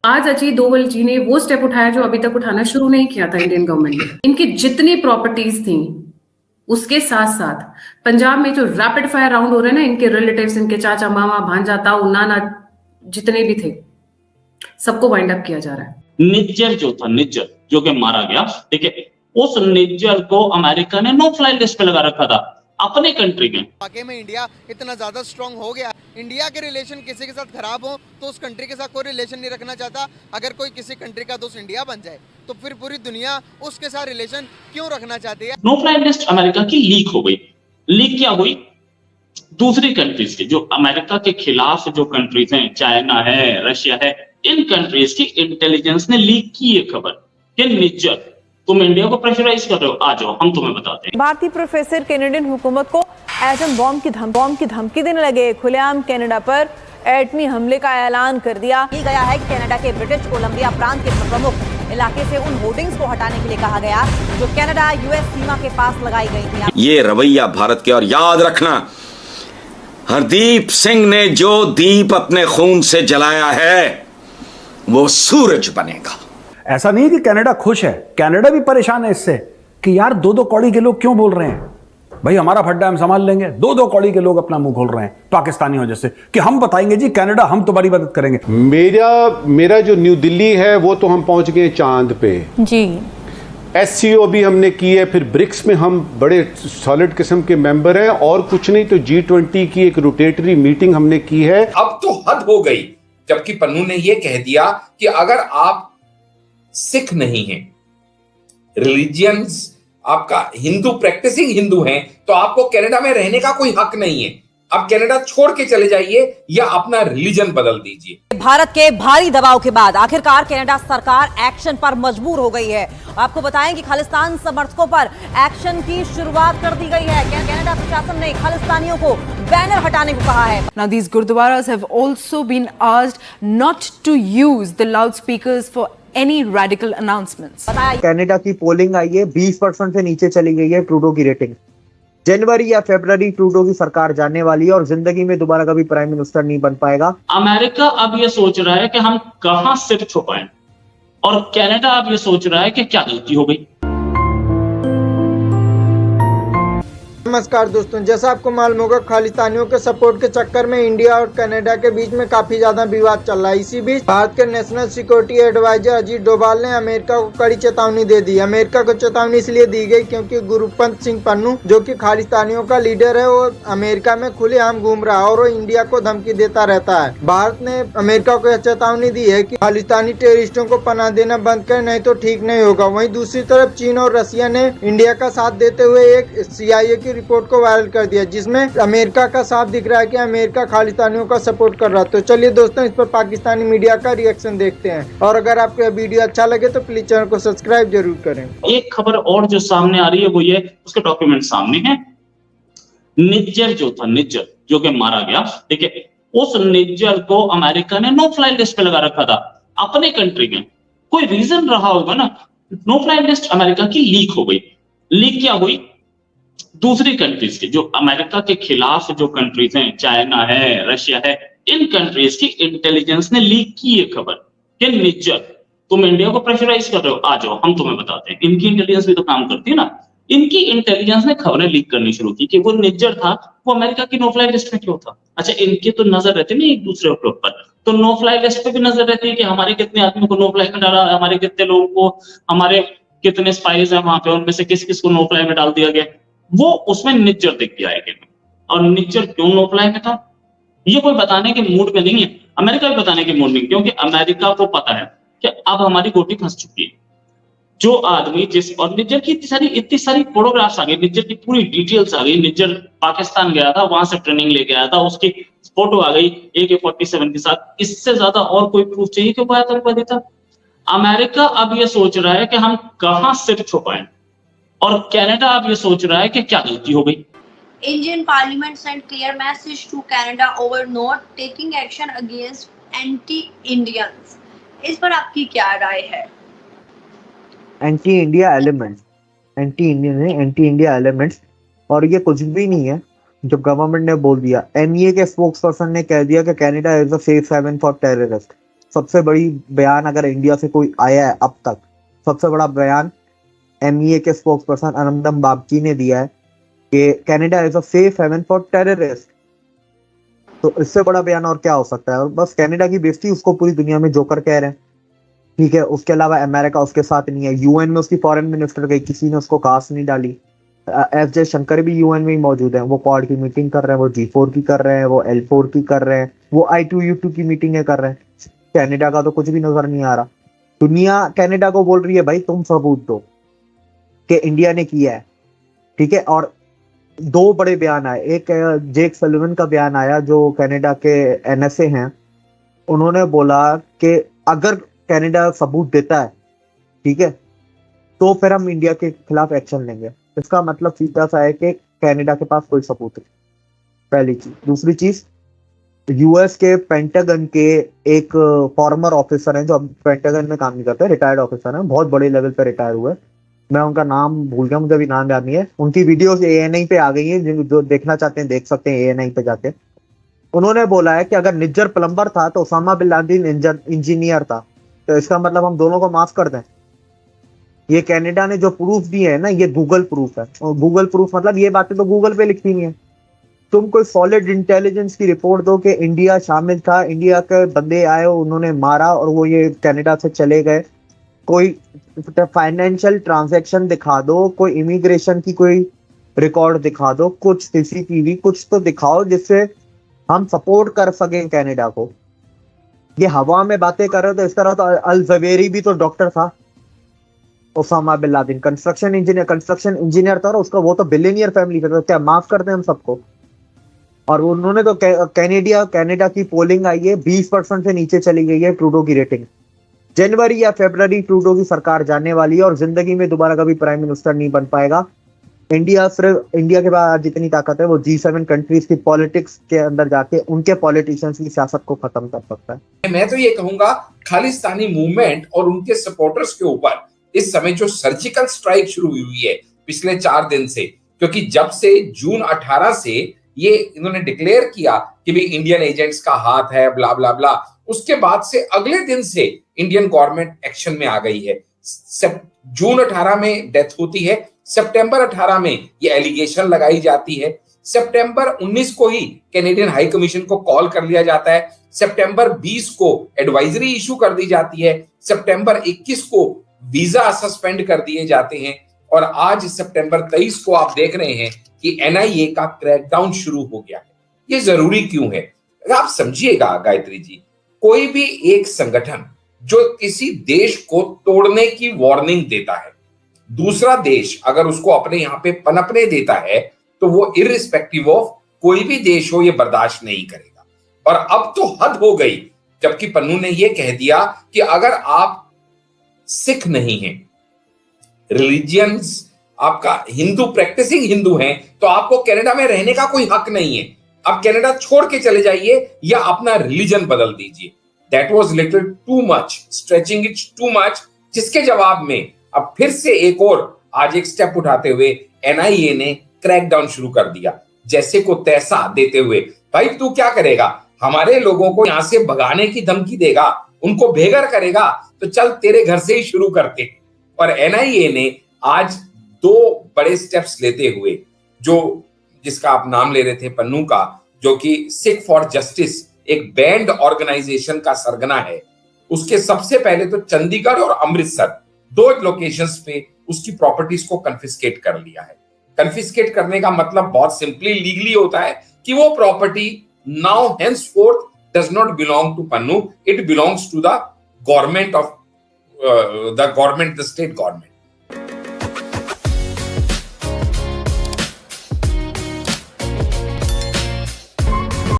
आज अजीत डोभाल जी ने वो स्टेप उठाया जो अभी तक उठाना शुरू नहीं किया था इंडियन गवर्नमेंट ने। इनकी जितनी प्रॉपर्टीज थी उसके साथ साथ पंजाब में जो रैपिड फायर राउंड हो रहे हैं ना, इनके रिलेटिव्स, इनके चाचा, मामा, भांजा, ताऊ, नाना, जितने भी थे, सबको वाइंड अप किया जा रहा है। निज्जर जो था, निज्जर जो कि मारा गया, ठीक है, उस निज्जर को अमेरिका ने नो फ्लाई लिस्ट पे लगा रखा था अपने कंट्री में। वाकई में इंडिया इतना ज्यादा स्ट्रांग हो गया, इंडिया के रिलेशन किसी के साथ खराब हो तो उस कंट्री के साथ कोई रिलेशन नहीं रखना चाहता। अगर कोई किसी कंट्री का दोस्त इंडिया बन जाए तो फिर पूरी दुनिया उसके साथ रिलेशन क्यों रखना चाहती है। नो फ्लाई लिस्ट अमेरिका की लीक हो गई। लीक क्या हुई? दूसरी कंट्रीज की, जो अमेरिका के खिलाफ जो कंट्रीज हैं, चाइना है, रशिया है, इन कंट्रीज की इंटेलिजेंस ने लीक की ये खबर कि निज्जर तुम इंडिया को प्रेशराइज कर रहे हो, आ जाओ हम तुम्हें बताते हैं। भारतीय प्रोफेसर कैनेडियन हुकूमत को एटम बॉम्ब की धमकी देने लगे। खुलेआम कनाडा पर एटमी हमले का ऐलान कर दिया। गया है कि कनाडा के ब्रिटिश कोलंबिया प्रांत के प्रमुख इलाके से उन होर्डिंग्स को हटाने के लिए कहा गया जो कनाडा यूएस सीमा के पास लगाई गई थी। ये रवैया भारत के, और याद रखना, हरदीप सिंह ने जो दीप अपने खून से जलाया है वो सूरज बनेगा। ऐसा नहीं कि कनाडा खुश है, कनाडा भी परेशान है इससे कि यार दो कौड़ी के लोग क्यों बोल रहे हैं, भाई हमारा फड्डा हम संभाल लेंगे। दो कौड़ी के लोग अपना मुंह खोल रहे हैं पाकिस्तानियों जैसे कि हम बताएंगे जी कनाडा हम तुम्हारी मदद करेंगे। मेरा जो न्यू दिल्ली है वो तो हम पहुंच गए चांद पे जी। एससीओ भी हमने की है, फिर ब्रिक्स में हम बड़े सॉलिड किस्म के मेंबर हैं, और कुछ नहीं तो G20 की एक रोटेटरी मीटिंग हमने की है। अब तो हद हो गई, जबकि पन्नू ने यह कह दिया कि अगर आप सिख नहीं हैं, रिलीजियंस आपका हिंदू, प्रैक्टिसिंग हिंदू हैं, तो आपको कनाडा में रहने का कोई हक नहीं है। अब कनाडा छोड़ के चले जाइए या अपना रिलीजन बदल दीजिए। भारत के भारी दबाव के बाद आखिरकार कनाडा सरकार एक्शन पर मजबूर हो गई है। आपको बताएं कि खालिस्तान समर्थकों पर एक्शन की शुरुआत कर दी गई है। कनाडा प्रशासन ने खालिस्तानियों को बैनर हटाने को कहा है। Now these gurdwaras have also been asked not to use the loudspeakers for any radical announcements. Canada की पोलिंग आई है, 20% से नीचे चली गई है ट्रूडो की रेटिंग। जनवरी या फरवरी ट्रूडो की सरकार जाने वाली है और जिंदगी में दोबारा कभी प्राइम मिनिस्टर नहीं बन पाएगा। अमेरिका अब ये सोच रहा है कि हम कहां सिर छुपाएं, और कनाडा अब ये सोच रहा है कि क्या गलती हो गई। नमस्कार दोस्तों, जैसा आपको मालूम होगा खालिस्तानियों के सपोर्ट के चक्कर में इंडिया और कनाडा के बीच में काफी ज्यादा विवाद चल रहा है। इसी बीच भारत के national security adviser Ajit Doval ने अमेरिका को कड़ी चेतावनी दे दी। अमेरिका को चेतावनी इसलिए दी गई क्योंकि गुरुपंत सिंह पन्नू, जो कि खालिस्तानियों का लीडर है, वो अमेरिका में खुलेआम घूम रहा है और वो इंडिया को धमकी देता रहता है। भारत ने अमेरिका को यह चेतावनी दी है कि खालिस्तानी टेररिस्टों को पनाह देना बंद करे, नहीं तो ठीक नहीं होगा। वहीं दूसरी तरफ चीन और रशिया ने इंडिया का साथ देते हुए एक CIA की रिपोर्ट को वायरल कर दिया, जिसमें अमेरिका का साफ दिख रहा है कि अमेरिका खालिस्तानियों का सपोर्ट कर रहा है। तो चलिए दोस्तों, इस पर पाकिस्तानी मीडिया का रिएक्शन देखते हैं, और अगर आपको यह वीडियो अच्छा लगे तो प्लीज चैनल को सब्सक्राइब जरूर करें। एक खबर और जो सामने आ रही है वो ये, उसके डॉक्यूमेंट सामने हैं। निज्जर जो था, निज्जर जो कि मारा गया, ठीक है, उस निज्जर को अमेरिका ने नो फ्लाई लिस्ट पे लगा रखा था अपने कंट्री में। कोई रीजन रहा होगा ना। नो फ्लाई लिस्ट अमेरिका की लीक हो गई। लीक क्या हुई? दूसरी कंट्रीज की, जो अमेरिका के खिलाफ जो कंट्रीज हैं, चाइना है, रशिया है, इन कंट्रीज की इंटेलिजेंस ने लीक की ये खबर कि निज्जर तुम इंडिया को प्रेशराइज कर रहे हो, आ जाओ हम तुम्हें बताते हैं। इनकी इंटेलिजेंस भी तो काम करती है ना। इनकी इंटेलिजेंस ने खबरें लीक करनी शुरू की कि वो निज्जर था, वो अमेरिका की नो फ्लाई लिस्ट में क्यों था। अच्छा, इनकी तो नजर रहती है ना एक दूसरे के ऊपर, तो नो फ्लाई लिस्ट पे भी नजर रहती है कि हमारे कितने आदमी को नो फ्लाई में डाला, हमारे कितने लोगों को, हमारे कितने स्पाइस हैं वहां पे, उनमें से किस किस को नो फ्लाई में डाल दिया गया। वो उसमें निज्जर दिख गया है। और निज्जर क्यों नो फ्लाई में था, ये कोई बताने के मूड में नहीं है। अमेरिका भी बताने के मूड में, क्योंकि अमेरिका को पता है कि अब हमारी गोटी फंस चुकी है। जो आदमी जिस, और निज्जर की इतनी सारी फोटोग्राफ्स आ गई, निज्जर की पूरी डिटेल्स आ गई। निज्जर पाकिस्तान गया था, वहां से ट्रेनिंग लेके आया था, उसकी फोटो आ गई AK-47 के साथ। इससे ज्यादा और कोई प्रूफ चाहिए कि वो आतंकवादी था? अमेरिका अब ये सोच रहा है कि हम कहां सिर छुपाएं, और कनाडा अब ये सोच रहा है कि क्या गलती हो गई। Indian Parliament sent clear message to Canada over not taking action against anti-Indians. इस पर आपकी क्या राय है? एंटी इंडिया एलिमेंट्स, और ये कुछ भी नहीं है जो गवर्नमेंट ने बोल दिया। MEA के स्पोक्स पर्सन ने कह दिया कि Canada is a safe haven for terrorist. सबसे बड़ी बयान अगर इंडिया से कोई आया है अब तक, सबसे बड़ा बयान MEA के स्पोक्स पर्सन अरिंदम बागची ने दिया है कि Canada is a safe haven for terrorist. तो इससे बड़ा बयान और क्या हो सकता है। और बस कनाडा की बेइज्जती उसको पूरी दुनिया में जोकर कह रहे हैं, ठीक है। उसके अलावा अमेरिका उसके साथ नहीं है। यूएन में उसकी फॉरेन मिनिस्टर गई, किसी ने उसको कास्ट नहीं डाली। एस जयशंकर भी यूएन में ही मौजूद है, वो क्वाड की मीटिंग कर रहे हैं, वो G4 की कर रहे हैं, वो L4 की कर रहे हैं, वो I2U2 की मीटिंगें कर रहे हैं। कनाडा का तो कुछ भी नजर नहीं आ रहा। दुनिया कनाडा को बोल रही है भाई तुम सबूत दो कि इंडिया ने किया है, ठीक है। और दो बड़े बयान आए, एक जेक सलिवन का बयान आया जो कनाडा के NSA हैं। उन्होंने बोला कि अगर कनाडा सबूत देता है, ठीक है, तो फिर हम इंडिया के खिलाफ एक्शन लेंगे। इसका मतलब सीधा सा है कि कनाडा के पास कोई सबूत नहीं, पहली चीज। दूसरी चीज, यूएस के पेंटागन के एक फॉर्मर ऑफिसर हैं जो अब पेंटागन में काम नहीं करते, रिटायर्ड ऑफिसर हैं, बहुत बड़े लेवल पे रिटायर हुए। मैं उनका नाम भूल गया, मुझे अभी नाम याद नहीं है। उनकी वीडियोस ANI पे आ गई है, जो देखना चाहते हैं देख सकते हैं ANI पे जाके। उन्होंने बोला है कि अगर निज्जर प्लम्बर था तो ओसामा बिन लादेन इंजीनियर था, तो इसका मतलब हम दोनों को माफ कर दें। ये कनाडा ने जो प्रूफ दिए है ना, ये गूगल प्रूफ है। और गूगल प्रूफ मतलब ये बातें तो गूगल पे लिखती नहीं है। तुम कोई सॉलिड इंटेलिजेंस की रिपोर्ट दो कि इंडिया शामिल था, इंडिया के बंदे आए, उन्होंने मारा और वो ये कनाडा से चले गए। कोई फाइनेंशियल ट्रांजैक्शन दिखा दो, कोई इमिग्रेशन की कोई रिकॉर्ड दिखा दो, कुछ CCTV कुछ तो दिखाओ जिससे हम सपोर्ट कर सकें कनाडा को। ये हवा में बातें कर रहे हो तो इस तरह तो अल जवेरी भी तो डॉक्टर था, Osama bin Laden construction engineer था, और उसका वो तो बिलियनियर फैमिली का था। क्या माफ कर दें हम सबको। और उन्होंने तो कनाडा की पोलिंग आई है, 20% से नीचे चली गई है ट्रूडो की रेटिंग। जनवरी या फरवरी ट्रूडो की सरकार जाने वाली है और जिंदगी में दोबारा कभी प्राइम मिनिस्टर नहीं बन पाएगा। इंडिया के पास जितनी ताकत है वो G7 कंट्रीज की पॉलिटिक्स के अंदर जाके उनके पॉलिटिशियंस की सियासत को खत्म कर सकता है। मैं तो ये कहूंगा खालिस्तानी मूवमेंट और उनके सपोर्टर्स के ऊपर इस समय जो सर्जिकल स्ट्राइक शुरू हुई है पिछले 4 दिन से, क्योंकि जब से जून 18 से ये इन्होंने डिक्लेयर किया कि भी इंडियन एजेंट्स का हाथ है, ब्ला ब्ला ब्ला, उसके बाद से अगले दिन से इंडियन गवर्नमेंट एक्शन में आ गई है। जून 18 में डेथ होती है, सितंबर 18 में ये एलिगेशन लगाई जाती है, सितंबर 19 को ही कैनेडियन हाई कमीशन को कॉल कर लिया जाता है, सितंबर 20 को एडवाइजरी इशू कर दी जाती है, सितंबर 21 को वीजा सस्पेंड कर दिए जाते हैं, और आज सितंबर 23 को आप देख रहे हैं कि NIA का क्रैकडाउन शुरू हो गया है। ये जरूरी क्यों है आप समझिएगा गायत्री जी। कोई भी एक संगठन जो किसी देश को तोड़ने की वार्निंग देता है, दूसरा देश अगर उसको अपने यहाँ पे पनपने देता है, तो वो इर्रिस्पेक्टिव ऑफ कोई भी देश हो ये बर्दाश्त नहीं करेगा। और अब तो हद हो गई, जबकि पन्नू ने ये कह दिया कि अगर आप सिख नहीं हैं, रिलीजियंस आपका हिंदू, प्रैक्टिसिंग हिंदू हैं, तो आपको कनाडा में रहने का कोई हक नहीं है। आप कनाडा छोड़ के चले जाइए या अपना रिलीजन बदल दीजिए। That was little too much, stretching it too much. जिसके जवाब में अब फिर से एक और आज एक स्टेप उठाते हुए NIA ने क्रैकडाउन शुरू कर दिया, जैसे को तैसा देते हुए, भाई तू क्या करेगा, हमारे लोगों को यहां से भगाने की धमकी देगा, उनको बेघर करेगा, तो चल तेरे घर से ही शुरू करते। और NIA ने आज 2 बड़े स्टेप्स लेते हुए, जो जिसका आप नाम ले रहे थे पन्नू का, जो कि सिख फॉर जस्टिस एक बैंड ऑर्गेनाइजेशन का सरगना है, उसके सबसे पहले तो चंडीगढ़ और अमृतसर 2 लोकेशंस पे उसकी प्रॉपर्टीज को कन्फिस्केट कर लिया है। कन्फिस्केट करने का मतलब बहुत सिंपली लीगली होता है कि वो property now henceforth does not belong to Pannu, it belongs to the government of the state government।